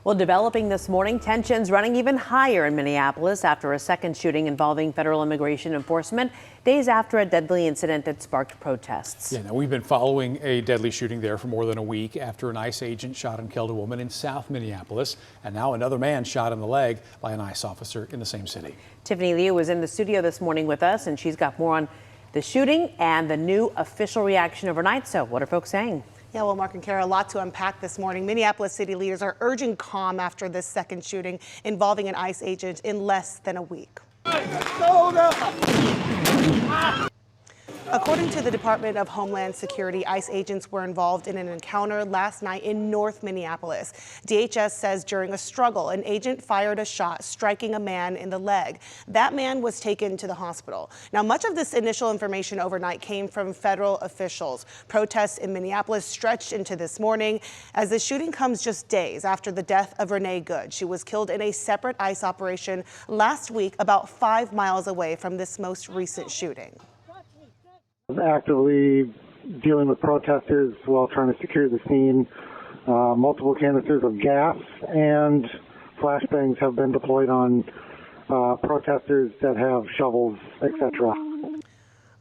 Well, developing this morning, tensions running even higher in Minneapolis after a second shooting involving federal immigration enforcement, days after a deadly incident that sparked protests. Yeah, now we've been following a deadly shooting there for more than a week after an ICE agent shot and killed a woman in South Minneapolis. And now another man shot in the leg by an ICE officer in the same city. Tiffany Liu was in the studio this morning with us, and she's got more on the shooting and the new official reaction overnight. So what are folks saying? Yeah, well, Mark and Kara, a lot to unpack this morning. Minneapolis city leaders are urging calm after this second shooting involving an ICE agent in less than a week. According to the Department of Homeland Security, ICE agents were involved in an encounter last night in North Minneapolis. DHS says during a struggle, an agent fired a shot, striking a man in the leg. That man was taken to the hospital. Now, much of this initial information overnight came from federal officials. Protests in Minneapolis stretched into this morning as the shooting comes just days after the death of Renee Good. She was killed in a separate ICE operation last week, about 5 miles away from this most recent shooting. Actively dealing with protesters while trying to secure the scene. Multiple canisters of gas and flashbangs have been deployed on protesters that have shovels, etc.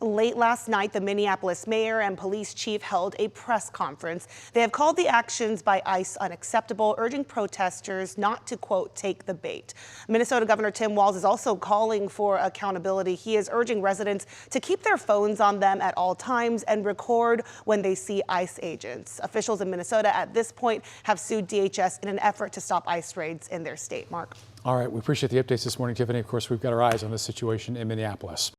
Late last night, the Minneapolis mayor and police chief held a press conference. They have called the actions by ICE unacceptable, urging protesters not to, quote, take the bait. Minnesota Governor Tim Walz is also calling for accountability. He is urging residents to keep their phones on them at all times and record when they see ICE agents. Officials in Minnesota at this point have sued DHS in an effort to stop ICE raids in their state. Mark. All right, we appreciate the updates this morning, Tiffany. Of course, we've got our eyes on this situation in Minneapolis.